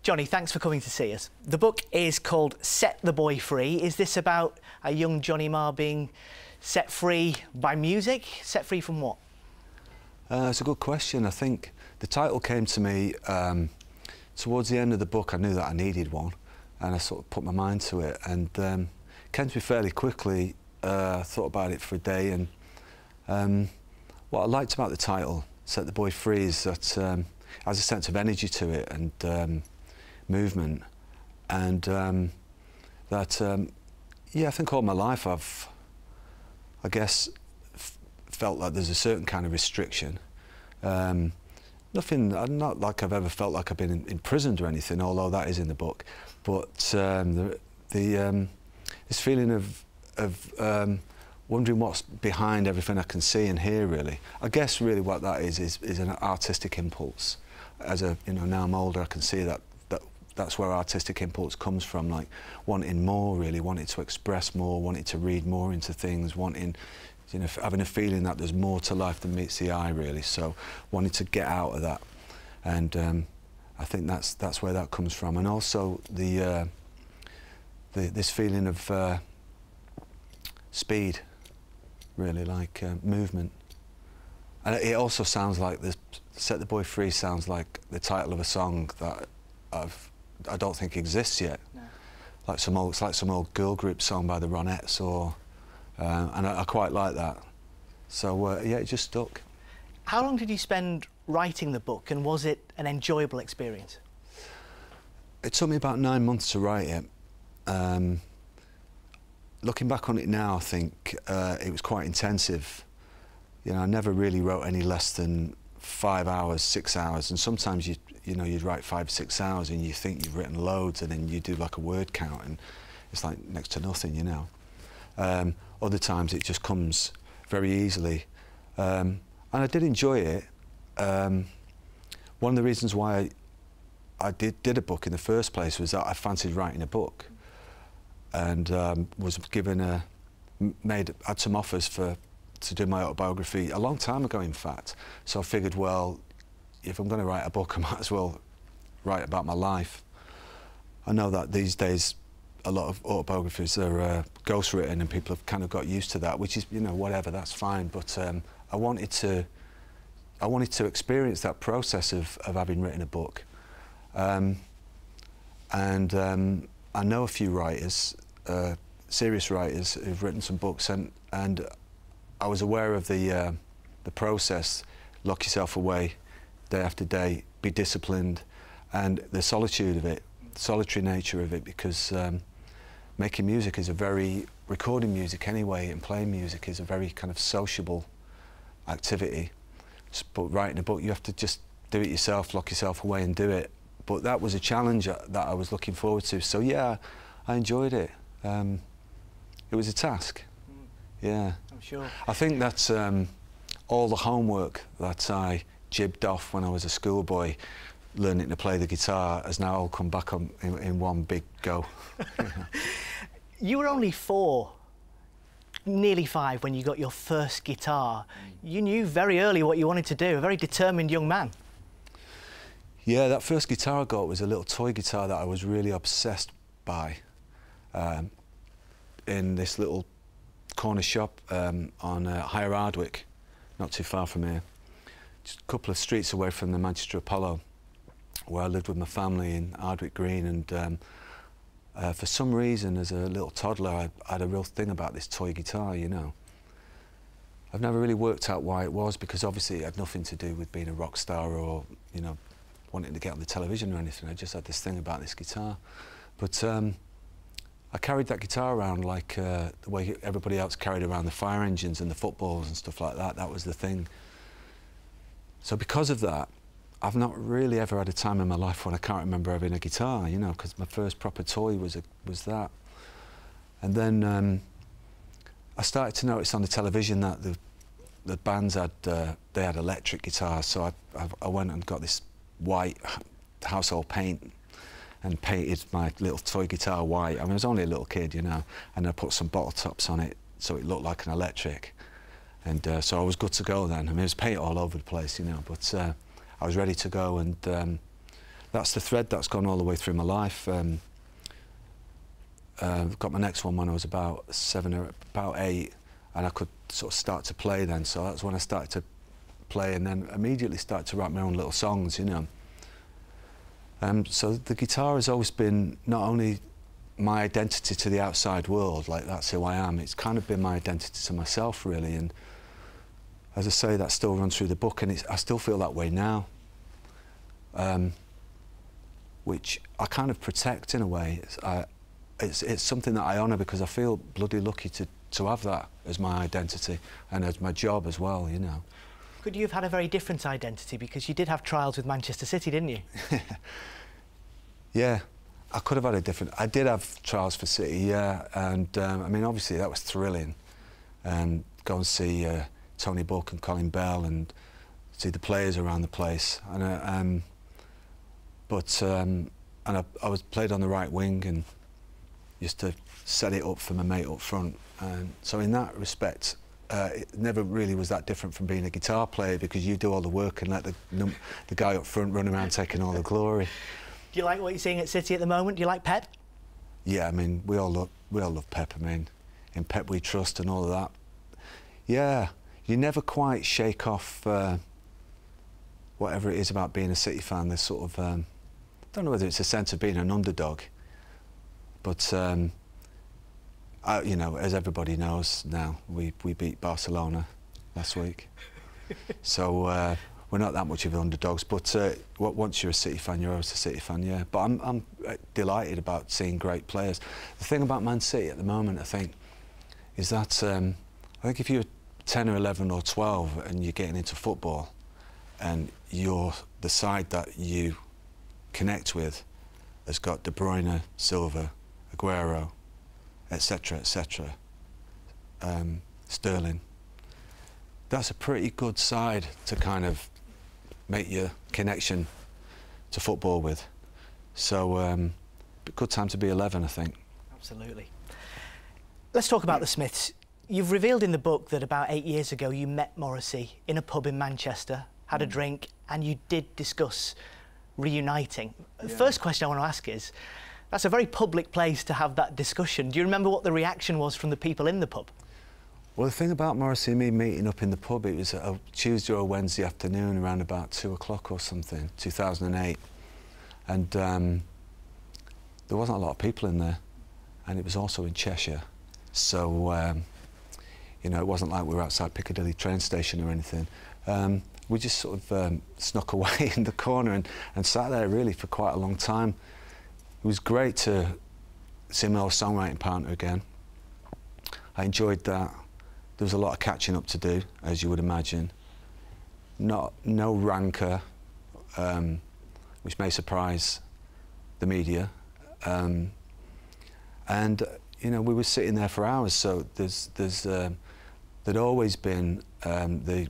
Johnny, thanks for coming to see us. The book is called Set the Boy Free. Is this about a young Johnny Marr being set free by music? Set free from what? It's a good question. I think the title came to me towards the end of the book. I knew that I needed one, and I sort of put my mind to it, and came to me fairly quickly. Thought about it for a day, and what I liked about the title, Set the Boy Free, is that it has a sense of energy to it and movement, and that yeah, I think all my life I guess felt like there's a certain kind of restriction. Nothing, not like I've ever felt like I've been imprisoned or anything, although that is in the book, but this feeling of wondering what's behind everything I can see and hear, really. I guess really what that is an artistic impulse. As a, now I'm older, I can see that's where artistic impulse comes from, like wanting more, really, wanting to express more, wanting to read more into things, wanting, having a feeling that there's more to life than meets the eye, really. So wanting to get out of that, and I think that's where that comes from, and also this feeling of speed, really, like movement. And it also sounds like Set the Boy Free sounds like the title of a song that I don't think exists yet. No. It's like some old girl group song by the Ronettes, or and I quite like that. So yeah, it just stuck. How long did you spend writing the book, and was it an enjoyable experience? It took me about 9 months to write it. Looking back on it now, I think it was quite intensive. I never really wrote any less than 5 hours, 6 hours, and sometimes you'd write 5 or 6 hours and you think you've written loads, and then you do like a word count and it's like next to nothing, Other times it just comes very easily, and I did enjoy it. One of the reasons why I did a book in the first place was that I fancied writing a book, and was given had some offers to do my autobiography a long time ago, in fact. So I figured, well, if I'm going to write a book, I might as well write about my life. I know that these days a lot of autobiographies are ghostwritten, and people have kind of got used to that, which is, whatever, that's fine. But I wanted to experience that process of having written a book, and I know a few writers, serious writers, who've written some books, and I was aware of the process. Lock yourself away day after day, be disciplined, and the solitude of it, solitary nature of it, because making music is recording music anyway, and playing music is a very kind of sociable activity. But writing a book, you have to just do it yourself, lock yourself away and do it. But that was a challenge that I was looking forward to. So yeah, I enjoyed it. It was a task. Yeah. I'm sure. I think that's all the homework that I jibbed off when I was a schoolboy, learning to play the guitar, has now all come back in one big go. You were only 4, nearly 5, when you got your first guitar. You knew very early what you wanted to do, a very determined young man. Yeah, that first guitar I got was a little toy guitar that I was really obsessed by, in this little corner shop on Higher Hardwick, not too far from here, just a couple of streets away from the Manchester Apollo, where I lived with my family in Hardwick Green. And for some reason, as a little toddler, I had a real thing about this toy guitar, I've never really worked out why it was, because obviously it had nothing to do with being a rock star or, wanting to get on the television or anything. I just had this thing about this guitar. But I carried that guitar around like the way everybody else carried around the fire engines and the footballs and stuff like that. That was the thing. So because of that, I've not really ever had a time in my life when I can't remember having a guitar, because my first proper toy was that. And then I started to notice on the television that the bands had they had electric guitars. So I went and got this white household paint and painted my little toy guitar white. I mean, I was only a little kid, and I put some bottle tops on it so it looked like an electric. And so I was good to go then. I mean, it was paint all over the place, but I was ready to go. And that's the thread that's gone all the way through my life. Got my next one when I was about 7 or about 8, and I could sort of start to play then. So that's when I started to play, and then immediately started to write my own little songs, you know. So the guitar has always been not only my identity to the outside world, like that's who I am, it's kind of been my identity to myself, really. And as I say, that still runs through the book, and I still feel that way now, which I kind of protect in a way. It's something that I honour because I feel bloody lucky to have that as my identity and as my job as well, you know. Could you have had a very different identity, because you did have trials with Manchester City, didn't you? Yeah, I could have had a different... I did have trials for City, yeah, and I mean, obviously that was thrilling. Go and see Tony Buck and Colin Bell and see the players around the place. And I was played on the right wing and used to set it up for my mate up front. So in that respect, it never really was that different from being a guitar player, because you do all the work and let the guy up front run around taking all the glory. Do you like what you're seeing at City at the moment? Do you like Pep? Yeah, I mean, we all love Pep. I mean, in Pep we trust and all of that. Yeah, you never quite shake off whatever it is about being a City fan. There's sort of, I don't know whether it's a sense of being an underdog, but you know, as everybody knows now, we beat Barcelona last week. So we're not that much of underdogs, but once you're a City fan, you're always a City fan, yeah. But I'm delighted about seeing great players. The thing about Man City at the moment, I think, is that I think if you're 10 or 11 or 12 and you're getting into football and you're the side that you connect with has got De Bruyne, Silva, Aguero, etc., etc., Sterling, that's a pretty good side to kind of make your connection to football with. So, good time to be 11, I think. Absolutely. Let's talk about the Smiths. You've revealed in the book that about 8 years ago you met Morrissey in a pub in Manchester, had a drink, and you did discuss reuniting. Yeah. The first question I want to ask is, that's a very public place to have that discussion. Do you remember what the reaction was from the people in the pub? Well, the thing about Morrissey and me meeting up in the pub, it was a Tuesday or a Wednesday afternoon around about 2 o'clock or something, 2008. And there wasn't a lot of people in there, and it was also in Cheshire. So, you know, it wasn't like we were outside Piccadilly train station or anything. We just sort of snuck away in the corner and sat there really for quite a long time. It was great to see my old songwriting partner again. I enjoyed that. There was a lot of catching up to do, as you would imagine. No rancour, which may surprise the media. And you know, we were sitting there for hours. So there'd always been the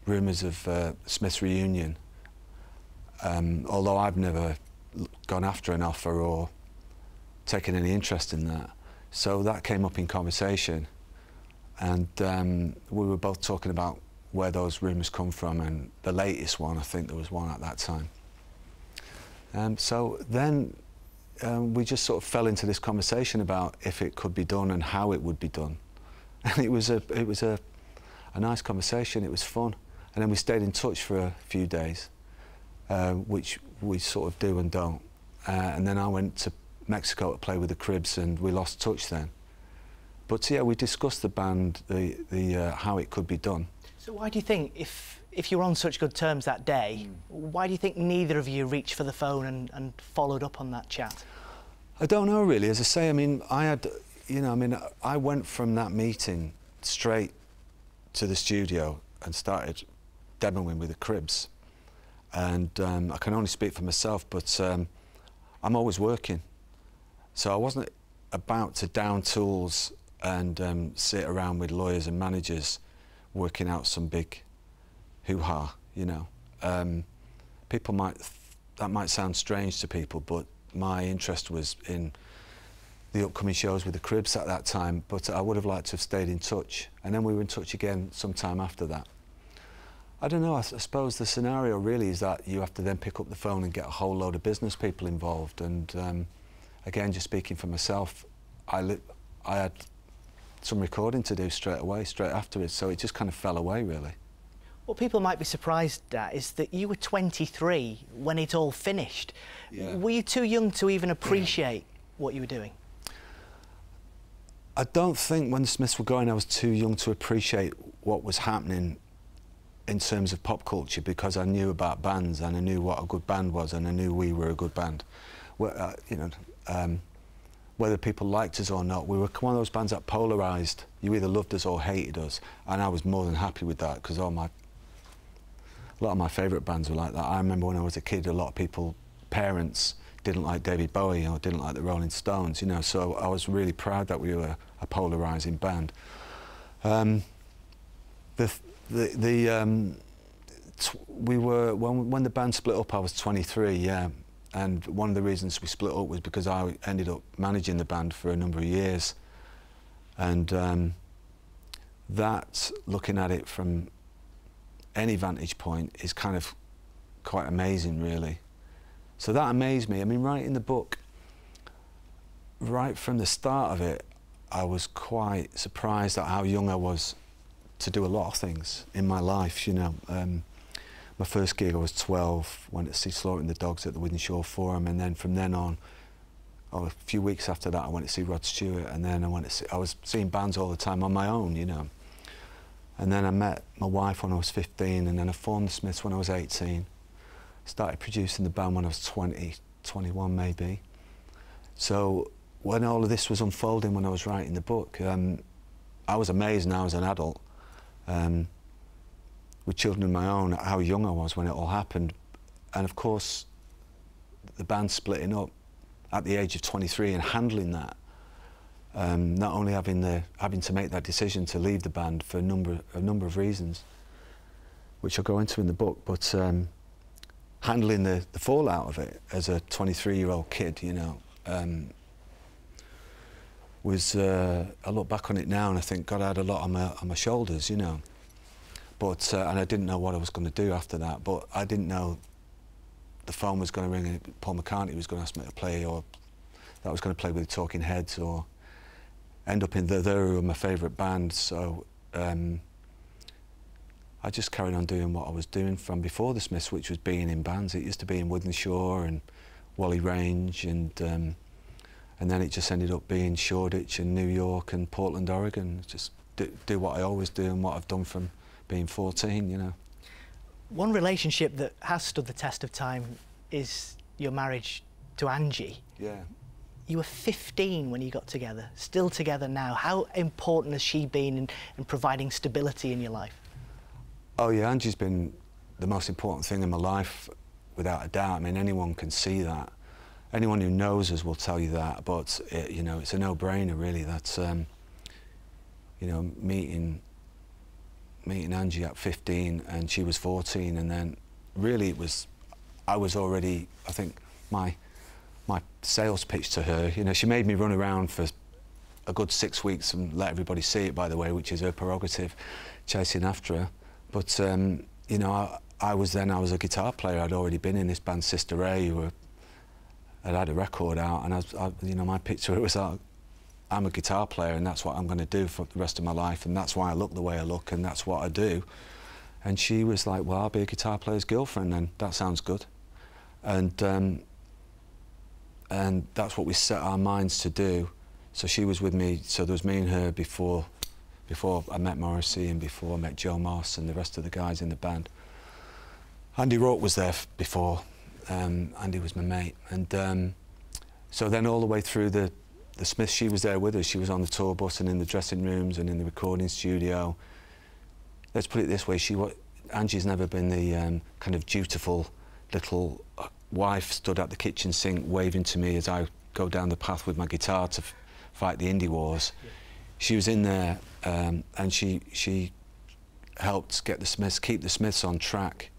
rumours of Smith's reunion, although I've never gone after an offer or taken any interest in that. So that came up in conversation, and we were both talking about where those rumours come from, and the latest one, I think there was one at that time. So then we just sort of fell into this conversation about if it could be done and how it would be done. And it was a nice conversation, it was fun. And then we stayed in touch for a few days, which we sort of do and don't. And then I went to Mexico to play with the Cribs, and we lost touch then. But yeah, we discussed the band, how it could be done. So why do you think, if you were on such good terms that day, why do you think neither of you reached for the phone and followed up on that chat? I don't know really. As I say, I mean, I went from that meeting straight to the studio and started demoing with the Cribs. And I can only speak for myself, but I'm always working. So I wasn't about to down tools and sit around with lawyers and managers working out some big hoo-ha, you know. That might sound strange to people, but my interest was in the upcoming shows with the Cribs at that time, but I would have liked to have stayed in touch. And then we were in touch again sometime after that. I don't know, I suppose the scenario really is that you have to then pick up the phone and get a whole load of business people involved, and again, just speaking for myself, I had some recording to do straight afterwards, so it just kind of fell away really. What people might be surprised at is that you were 23 when it all finished. Yeah. Were you too young to even appreciate what you were doing? I don't think when the Smiths were going I was too young to appreciate what was happening in terms of pop culture, because I knew about bands and I knew what a good band was and I knew we were a good band. Well, you know, whether people liked us or not, we were one of those bands that polarised. You either loved us or hated us, and I was more than happy with that, because a lot of my favourite bands were like that. I remember when I was a kid, a lot of people, parents, didn't like David Bowie or didn't like the Rolling Stones, you know, so I was really proud that we were a polarising band. We were, when the band split up, I was 23, yeah, and one of the reasons we split up was because I ended up managing the band for a number of years, and that, looking at it from any vantage point, is kind of quite amazing really. So that amazed me. I mean, writing the book, right from the start of it, I was quite surprised at how young I was to do a lot of things in my life, you know. My first gig, I was 12, went to see Slaughtering the Dogs at the Wythenshawe Forum, and then from then on, a few weeks after that, I went to see Rod Stewart, and then I was seeing bands all the time on my own, you know. And then I met my wife when I was 15, and then I formed the Smiths when I was 18. Started producing the band when I was 20, 21 maybe. So when all of this was unfolding when I was writing the book, I was amazed now as an adult, with children of my own, at how young I was when it all happened. And of course, the band splitting up at the age of 23 and handling that, not only having to make that decision to leave the band for a number of reasons, which I'll go into in the book, but handling the fallout of it as a 23-year-old kid, you know, was, I look back on it now and I think, God, I had a lot on my shoulders, you know. But, and I didn't know what I was going to do after that, but I didn't know the phone was going to ring and Paul McCartney was going to ask me to play, or that I was going to play with the Talking Heads, or end up in The Who, who were my favourite band. So I just carried on doing what I was doing from before the Smiths, which was being in bands. It used to be in Wythenshawe and Whalley Range, and then it just ended up being Shoreditch and New York and Portland, Oregon. Just do what I always do and what I've done from being 14, you know. One relationship that has stood the test of time is your marriage to Angie. Yeah. You were 15 when you got together, still together now. How important has she been in providing stability in your life? Oh yeah, Angie's been the most important thing in my life, without a doubt. I mean, anyone can see that. Anyone who knows us will tell you that, but you know, it's a no-brainer really. That's, you know, meeting Angie at 15 and she was 14, and then really I was already, I think, my sales pitch to her, you know, she made me run around for a good 6 weeks and let everybody see it, by the way, which is her prerogative, chasing after her. But, you know, I was a guitar player. I'd already been in this band, Sister Ray, who had a record out, and you know, my pitch to her was that I'm a guitar player and that's what I'm going to do for the rest of my life, and that's why I look the way I look and that's what I do. And she was like, well, I'll be a guitar player's girlfriend then, that sounds good. And that's what we set our minds to do. So she was with me, so there was me and her before I met Morrissey and before I met Joe Moss and the rest of the guys in the band. Andy Rourke was there before, Andy was my mate. And so then all the way through the Smiths, she was there with us. She was on the tour bus and in the dressing rooms and in the recording studio. Let's put it this way, Angie's never been the kind of dutiful little wife stood at the kitchen sink waving to me as I go down the path with my guitar to fight the indie wars. Yeah. She was in there and she helped get the Smiths, keep the Smiths on track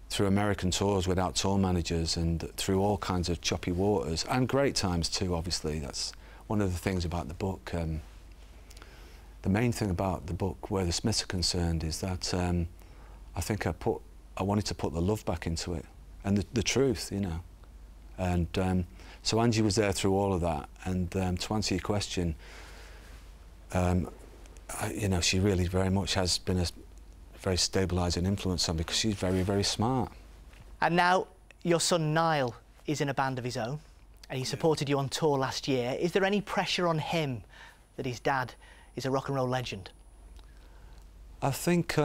through American tours without tour managers and through all kinds of choppy waters, and great times too, obviously. That's one of the things about the book. The main thing about the book, where the Smiths are concerned, is that I think I wanted to put the love back into it and the truth, you know. And so Angie was there through all of that. And to answer your question, you know, she really very much has been a very stabilising influence on me because she's very, very smart. And now your son Niall is in a band of his own and he supported you on tour last year. Is there any pressure on him that his dad is a rock and roll legend? I think,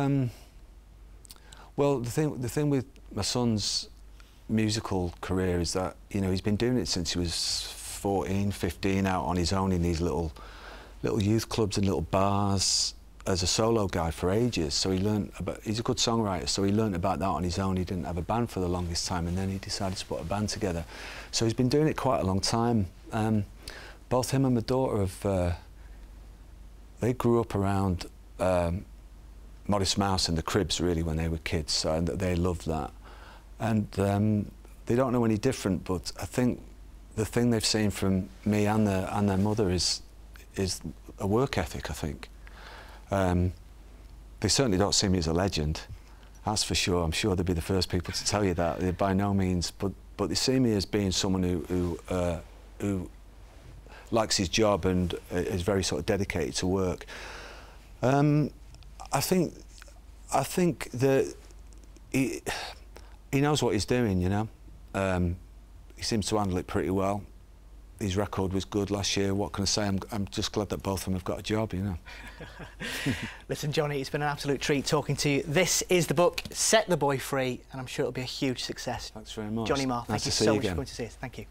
well, the thing with my son's musical career is that, you know, he's been doing it since he was 14, 15, out on his own in these little youth clubs and little bars as a solo guy for ages. So he learned about, he's a good songwriter, so he learned about that on his own. He didn't have a band for the longest time, and then he decided to put a band together. So he's been doing it quite a long time. Both him and my daughter have, they grew up around Modest Mouse and the Cribs, really, when they were kids, so, and they loved that. And they don't know any different, but I think the thing they've seen from me and their mother is a work ethic, I think. They certainly don't see me as a legend, that's for sure. I'm sure they'd be the first people to tell you that. They're by no means, but they see me as being someone who likes his job and is very sort of dedicated to work. I think that he knows what he's doing, you know. He seems to handle it pretty well. His record was good last year. What can I say? I'm just glad that both of them have got a job, you know. Listen, Johnny, it's been an absolute treat talking to you. This is the book, Set the Boy Free, and I'm sure it'll be a huge success. Thanks very much. Johnny Marr, Nice thank you to see so you much for again. coming to see us. Thank you.